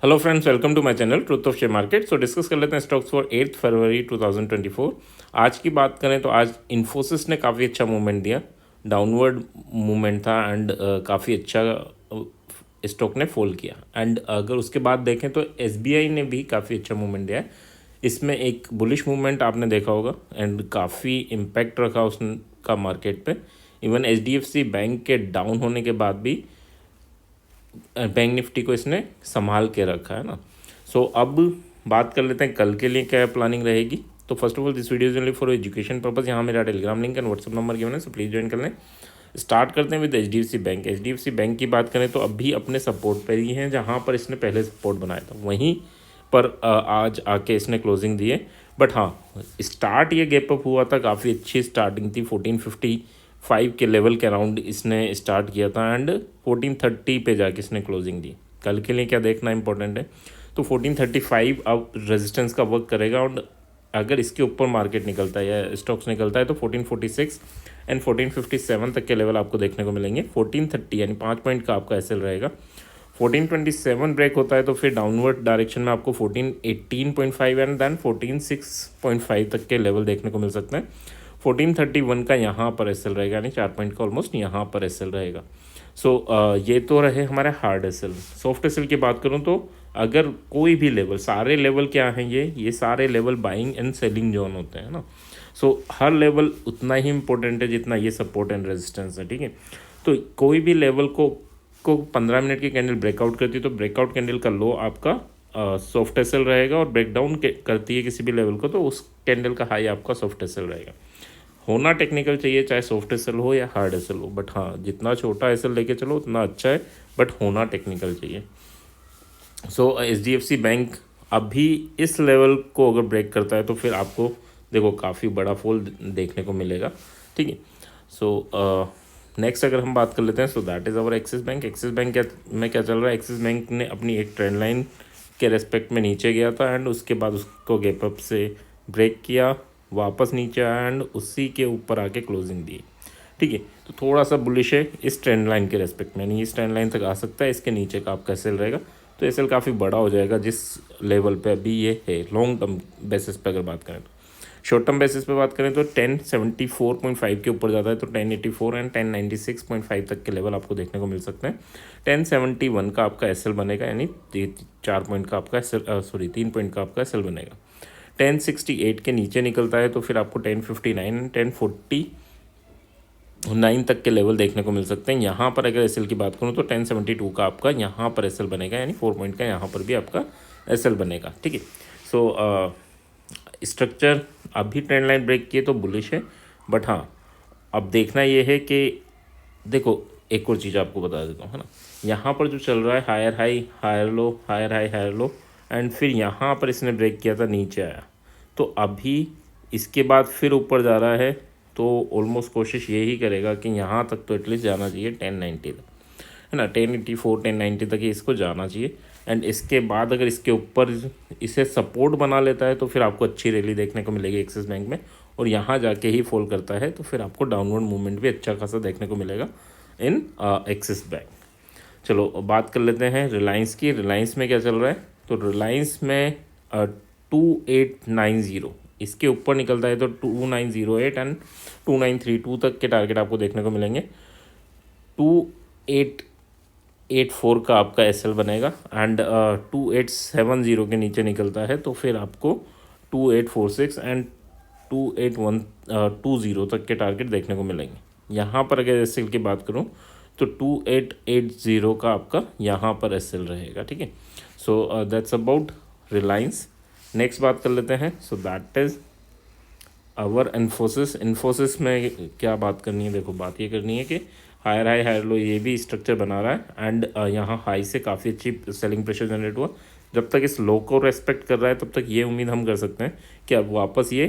Hello friends, welcome to my channel truth of share market. So discuss कर लेते हैं stocks for 8 फरवरी 2024। आज की बात करें तो आज इन्फोसिस ने काफ़ी अच्छा मूवमेंट दिया, डाउनवर्ड मूवमेंट था एंड काफ़ी अच्छा स्टॉक ने फॉल किया। एंड अगर उसके बाद देखें तो एसबीआई ने भी काफ़ी अच्छा मूवमेंट दिया है। इसमें एक बुलिश मूवमेंट आपने देखा होगा एंड काफ़ी इम्पैक्ट रखा उसका मार्केट पे। इवन एचडीएफसी बैंक के डाउन होने के बाद भी बैंक निफ्टी को इसने संभाल के रखा है ना। अब बात कर लेते हैं कल के लिए क्या प्लानिंग रहेगी। तो first of all this video is only for education purpose. यहाँ मेरा Telegram link and WhatsApp number given है, सो प्लीज़ ज्वाइन कर लें। स्टार्ट करते हैं with HDFC bank. HDFC bank की बात करें तो अभी अपने सपोर्ट पर ही हैं, जहाँ पर इसने पहले सपोर्ट बनाया था वहीं पर आज आके इसने क्लोजिंग दी है। बट हाँ, स्टार्ट ये गैप अप हुआ था, काफ़ी अच्छी स्टार्टिंग थी। 1455 के लेवल के अराउंड इसने स्टार्ट किया था एंड 1430 पे जाके इसने क्लोजिंग दी। कल के लिए क्या देखना इंपॉर्टेंट है, तो 1435 अब रेजिस्टेंस का वर्क करेगा और अगर इसके ऊपर मार्केट निकलता है या स्टॉक्स निकलता है तो 1446 एंड 1457 तक के लेवल आपको देखने को मिलेंगे। 1430 यानी 5 पॉइंट का आपका एसएल रहेगा। 1427 ब्रेक होता है तो फिर डाउनवर्ड डायरेक्शन में आपको 1418.5 एंड देन 146.5 तक के लेवल देखने को मिल सकते हैं। 1431 का यहाँ पर एसएल रहेगा, यानी 4 पॉइंट का ऑलमोस्ट यहाँ पर एसएल रहेगा। ये तो रहे हमारे हार्ड एसएल। सॉफ्ट एसएल की बात करूँ तो अगर कोई भी लेवल, सारे लेवल क्या हैं, ये सारे level buying and selling zone होते हैं ना। हर लेवल उतना ही इंपॉर्टेंट है जितना ये सपोर्ट एंड रेजिस्टेंस है, ठीक है। तो कोई भी लेवल को 15 मिनट की कैंडल ब्रेकआउट करती है तो ब्रेकआउट कैंडल का लो आपका सॉफ्ट एसएल रहेगा, और ब्रेकडाउन करती है किसी भी लेवल को तो उस कैंडल का हाई आपका सॉफ्ट एसएल रहेगा। होना टेक्निकल चाहिए, चाहे सॉफ्ट एसएल हो या हार्ड एसएल हो, बट हाँ जितना छोटा एसएल लेके चलो उतना अच्छा है, बट होना टेक्निकल चाहिए। एचडीएफसी बैंक अभी इस लेवल को अगर ब्रेक करता है तो फिर आपको देखो काफ़ी बड़ा फॉल देखने को मिलेगा, ठीक है। नेक्स्ट अगर हम बात कर लेते हैं, so that is our axis bank. Axis bank क्या चल रहा है, एक्सिस बैंक ने अपनी एक ट्रेंड लाइन के रेस्पेक्ट में नीचे गया था एंड उसके बाद उसको गैप अप से ब्रेक किया, वापस नीचे आया एंड उसी के ऊपर आके क्लोजिंग दी, ठीक है। तो थोड़ा सा बुलिश है इस ट्रेंड लाइन के रेस्पेक्ट में, यानी इस ट्रेंड लाइन तक आ सकता है, इसके नीचे का आपका एसएल रहेगा तो एसएल काफ़ी बड़ा हो जाएगा जिस लेवल पे अभी ये है। लॉन्ग टर्म बेसिस पे अगर बात करें तो, शॉर्ट टर्म बेसिस पे बात करें तो 1074.5 के ऊपर जाता है तो 1084 एंड 1096.5 तक के लेवल आपको देखने को मिल सकते हैं। 1071 का आपका एसएल बनेगा, यानी 4 पॉइंट का आपका एसएल 3 पॉइंट का आपका एसएल बनेगा। 1068 के नीचे निकलता है तो फिर आपको 1059 1049 तक के लेवल देखने को मिल सकते हैं। यहाँ पर अगर एसएल की बात करूँ तो 1072 का आपका यहाँ पर एसएल बनेगा, यानी 4 पॉइंट का यहाँ पर भी आपका एसएल बनेगा, ठीक है। स्ट्रक्चर अभी ट्रेंड लाइन ब्रेक किए तो बुलिश है, बट हाँ अब देखना ये है कि देखो एक और चीज़ आपको बता देता हूँ, है ना। यहाँ पर जो चल रहा है higher high higher low, higher high higher low, and फिर यहाँ पर इसने ब्रेक किया था, नीचे आया, तो अभी इसके बाद फिर ऊपर जा रहा है तो ऑलमोस्ट कोशिश यही करेगा कि यहाँ तक तो एटलीस्ट जाना चाहिए 1090 तक, है ना। 1084 1090 तक ही इसको जाना चाहिए एंड इसके बाद अगर इसके ऊपर इसे सपोर्ट बना लेता है तो फिर आपको अच्छी रैली देखने को मिलेगी एक्सिस बैंक में, और यहाँ जाके ही फॉल करता है तो फिर आपको डाउनवर्ड मूवमेंट भी अच्छा खासा देखने को मिलेगा इन एक्सिस बैंक। चलो बात कर लेते हैं रिलायंस की। रिलायंस में क्या चल रहा है, तो रिलायंस में 2890 इसके ऊपर निकलता है तो 2908 एंड 2932 तक के टारगेट आपको देखने को मिलेंगे। 2884 का आपका एसएल बनेगा एंड 2870 के नीचे निकलता है तो फिर आपको 2846 एंड 28120 तक के टारगेट देखने को मिलेंगे। यहाँ पर अगर एसएल की बात करूँ तो 2880 का आपका यहाँ पर एसएल रहेगा, ठीक है। That's about Reliance. नेक्स्ट बात कर लेते हैं, so that is our Infosys. Infosys में क्या बात करनी है, देखो बात ये करनी है कि हायर हाई हायर लो ये भी स्ट्रक्चर बना रहा है एंड यहाँ हाई से काफ़ी अच्छी सेलिंग प्रेशर जनरेट हुआ। जब तक इस लो को रेस्पेक्ट कर रहा है तब तक ये उम्मीद हम कर सकते हैं कि अब वापस ये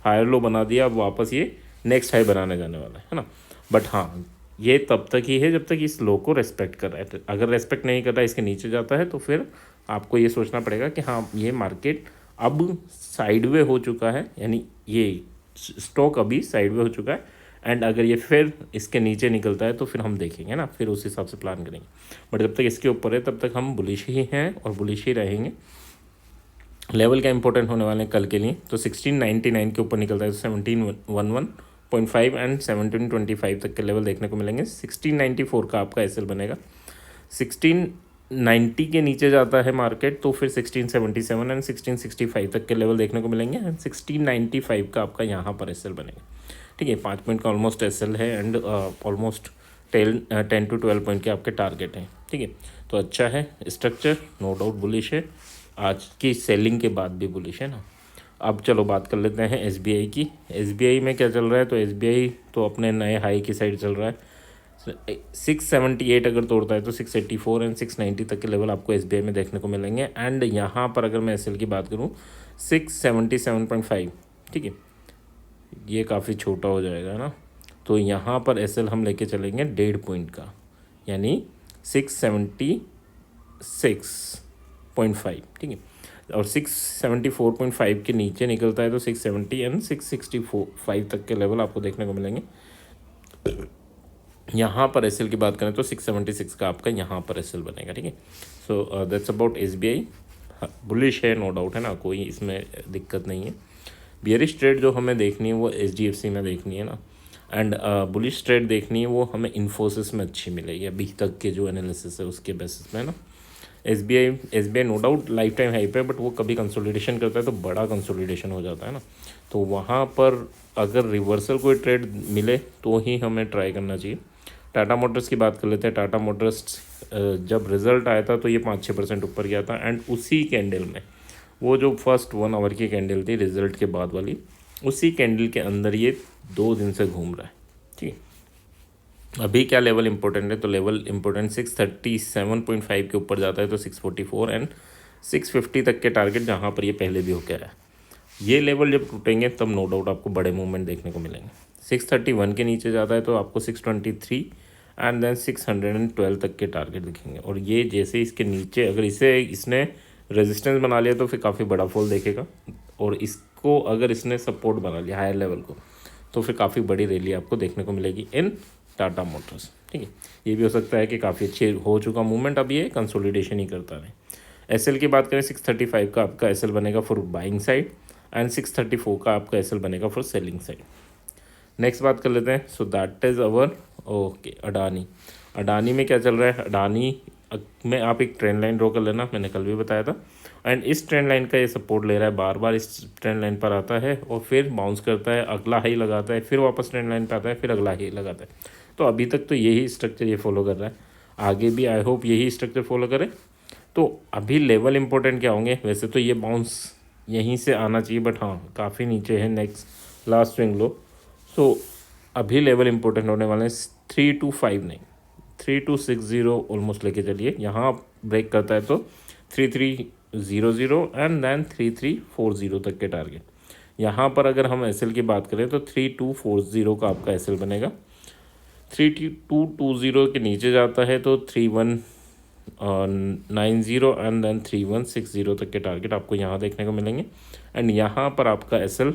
हायर लो बना दिया, अब वापस ये नेक्स्ट हाई बनाने जाने वाला है ना। बट हाँ ये तब तक ही है जब तक इस लो को रेस्पेक्ट कर रहा है। अगर रेस्पेक्ट नहीं कर रहा है, इसके नीचे जाता है तो फिर आपको ये सोचना पड़ेगा कि हाँ ये मार्केट अब साइडवे हो चुका है, यानी ये स्टॉक अभी साइडवे हो चुका है एंड अगर ये फिर इसके नीचे निकलता है तो फिर हम देखेंगे ना, फिर उस हिसाब से प्लान करेंगे। बट जब तक इसके ऊपर है तब तक हम बुलिश ही हैं और बुलिश ही रहेंगे। लेवल क्या इंपॉर्टेंट होने वाले हैं कल के लिए, तो 1699 के ऊपर निकलता है तो 1711.5 एंड 1725 तक के लेवल देखने को मिलेंगे। 1694 का आपका एसएल बनेगा। 1690 के नीचे जाता है मार्केट तो फिर 1677 एंड 1665 तक के लेवल देखने को मिलेंगे एंड 1695 का आपका यहाँ पर एसएल बनेगा। ठीक है, 5 पॉइंट का ऑलमोस्ट एसएल है एंड ऑलमोस्ट 10 to 12 पॉइंट के आपके टारगेट हैं। ठीक है, तो अच्छा है स्ट्रक्चर, नो डाउट बुलिश है। आज की सेलिंग के बाद भी बुलिश है ना। अब चलो बात कर लेते हैं एसबीआई की। एसबीआई में क्या चल रहा है, तो एसबीआई तो अपने नए हाई की साइड चल रहा है। 678 अगर तोड़ता है तो 684 एंड 690 तक के लेवल आपको एसबीआई में देखने को मिलेंगे। एंड यहाँ पर अगर मैं एसएल की बात करूँ 677.5, ठीक है, ये काफ़ी छोटा हो जाएगा ना, तो यहाँ पर एसएल हम लेके चलेंगे 1.5 पॉइंट का, यानी 676.5। ठीक है, और 674.5 के नीचे निकलता है तो 670 एंड 665 तक के लेवल आपको देखने को मिलेंगे। यहाँ पर एसएल की बात करें तो 676 का आपका यहाँ पर एसएल बनेगा। ठीक है, so that's about SBI. Bullish है, नो डाउट है ना, कोई इसमें दिक्कत नहीं है। बियरिश ट्रेड जो हमें देखनी है वो एचडीएफसी में देखनी है ना, एंड बुलिश ट्रेड देखनी है वो हमें इन्फोसिस में अच्छी मिलेगी अभी तक के जो एनालिसिस है उसके बेसिस में ना। SBI no doubt life time high पे, बट वो कभी कंसोलिडेशन करता है तो बड़ा कंसोलिडेशन हो जाता है ना, तो वहाँ पर अगर रिवर्सल कोई ट्रेड मिले तो ही हमें ट्राई करना चाहिए। टाटा मोटर्स की बात कर लेते हैं। टाटा मोटर्स जब रिज़ल्ट आया था तो ये 5-6% ऊपर गया था एंड उसी कैंडल में वो जो फर्स्ट 1 आवर की कैंडल थी रिजल्ट के बाद वाली, उसी कैंडल के अंदर ये 2 दिन से घूम रहा है। ठीक है, अभी क्या लेवल इंपॉर्टेंट है, तो लेवल इंपॉर्टेंट 637.5 के ऊपर जाता है तो 644 एंड 650 तक के टारगेट जहाँ पर ये पहले भी होकर आया। ये लेवल जब टूटेंगे तब नो डाउट आपको बड़े मूवमेंट देखने को मिलेंगे। 631 के नीचे जाता है तो आपको 623 एंड देन 612 तक के टारगेट दिखेंगे। और ये जैसे इसके नीचे अगर इसने रेजिस्टेंस बना लिया तो फिर काफ़ी बड़ा फॉल देखेगा, और इसको अगर इसने सपोर्ट बना लिया हायर लेवल को तो फिर काफ़ी बड़ी रैली आपको देखने को मिलेगी इन टाटा मोटर्स। ठीक है, ये भी हो सकता है कि काफ़ी अच्छे हो चुका मूवमेंट, अब ये कंसोलिडेशन ही करता है। एसएल की बात करें 635 का आपका एसएल बनेगा फॉर बाइंग साइड एंड 634 का आपका एसएल बनेगा फॉर सेलिंग साइड। नेक्स्ट बात कर लेते हैं, so that is our okay Adani में क्या चल रहा है। अडानी में आप एक ट्रेंड लाइन ड्रॉ कर लेना, मैंने कल भी बताया था। एंड इस ट्रेंड लाइन का ये सपोर्ट ले रहा है, बार बार इस ट्रेंड लाइन पर आता है और फिर बाउंस करता है, अगला हाई लगाता है, फिर वापस ट्रेंड लाइन पर आता है, फिर अगला हाई लगाता है। तो अभी तक तो यही स्ट्रक्चर ये फॉलो कर रहा है, आगे भी आई होप यही स्ट्रक्चर फॉलो करे। तो अभी लेवल इंपॉर्टेंट क्या होंगे, वैसे तो ये बाउंस यहीं से आना चाहिए, बट हाँ काफ़ी नीचे है नेक्स्ट लास्ट स्विंग लो। सो अभी लेवल इंपॉर्टेंट होने वाले हैं 3259, 3260 ऑलमोस्ट लेके चलिए। यहाँ ब्रेक करता है तो 3300 एंड देन 3340 तक के टारगेट। यहाँ पर अगर हम एसएल की बात करें तो 3240 का आपका एसएल बनेगा। 3220 के नीचे जाता है तो 3190 एंड देन 3160 तक के टारगेट आपको यहाँ देखने को मिलेंगे। एंड यहाँ पर आपका एसएल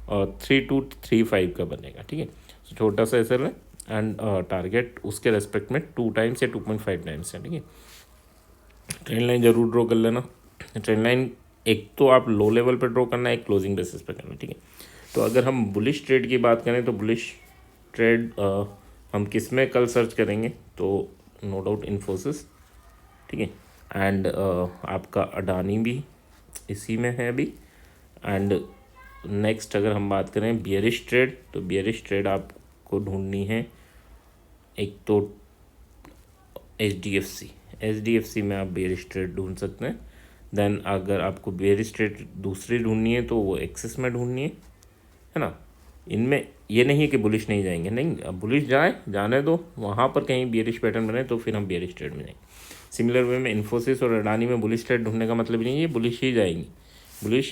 3235 का बनेगा। ठीक है, छोटा सा एसएल है एंड टारगेट उसके रेस्पेक्ट में 2 टाइम्स या 2.5 टाइम्स है। ठीक है, ट्रेंड लाइन जरूर ड्रॉ कर लेना। ट्रेंड लाइन एक तो आप लो लेवल पर ड्रॉ करना है, एक क्लोजिंग बेसिस पे करना। ठीक है, तो अगर हम बुलिश ट्रेड की बात करें तो बुलिश ट्रेड हम किस में कल सर्च करेंगे, तो नो डाउट इन्फोसिस। ठीक है, एंड आपका अडानी भी इसी में है अभी। एंड नेक्स्ट अगर हम बात करें बियरिश ट्रेड, तो बियरिश ट्रेड आपको ढूंढनी है एक तो एचडीएफसी में आप बियरिश ट्रेड ढूंढ सकते हैं। देन अगर आपको बियरिश ट्रेड दूसरी ढूंढनी है तो वो एक्सिस में ढूंढनी है ना। इनमें ये नहीं है कि बुलिश नहीं जाएंगे, नहीं, अब बुलिश जाने दो, वहाँ पर कहीं बियरिश पैटर्न बने तो फिर हम बियरिश ट्रेड में जाएंगे। सिमिलर वे में इन्फोसिस और अडानी में बुलिश ट्रेड ढूंढने का मतलब नहीं है बुलिश ही जाएंगी।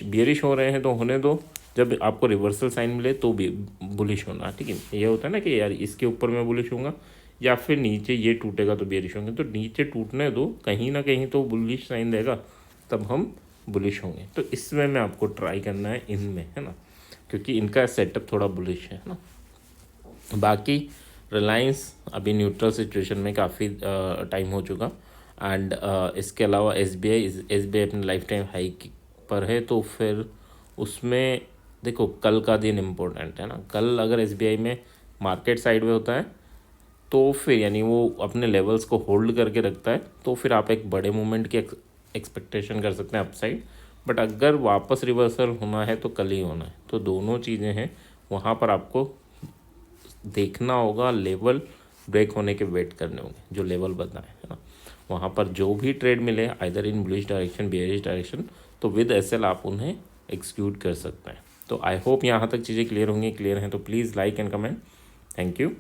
बियरिश हो रहे हैं तो होने दो, जब आपको रिवर्सल साइन मिले तो भी बुलिश होना। ठीक है, ये होता है ना कि यार इसके ऊपर मैं बुलिश होऊंगा या फिर नीचे ये टूटेगा तो बियरिश होंगे, तो नीचे टूटने दो, कहीं ना कहीं तो बुलिश साइन देगा तब हम बुलिश होंगे। तो इसमें में आपको ट्राई करना है इनमें, है ना, क्योंकि इनका सेटअप थोड़ा बुलिश है ना। बाकी रिलायंस अभी न्यूट्रल सिचुएशन में काफ़ी टाइम हो चुका, एंड इसके अलावा एस बी आई अपने लाइफ टाइम हाई पर है, तो फिर उसमें देखो कल का दिन इम्पोर्टेंट है ना। कल अगर एस बी आई में मार्केट साइड में होता है तो फिर यानी वो अपने लेवल्स को होल्ड करके रखता है, तो फिर आप एक बड़े मूवमेंट की एक्सपेक्टेशन कर सकते हैं अपसाइड। बट अगर वापस रिवर्सल होना है तो कल ही होना है, तो दोनों चीज़ें हैं, वहाँ पर आपको देखना होगा, लेवल ब्रेक होने के वेट करने होंगे, जो लेवल बताए है ना। वहाँ पर जो भी ट्रेड मिले either in bullish direction bearish direction, तो विद एसएल आप उन्हें एक्सिक्यूट कर सकते हैं। तो आई होप यहाँ तक चीज़ें क्लियर होंगी। क्लियर हैं तो please like and comment. Thank you.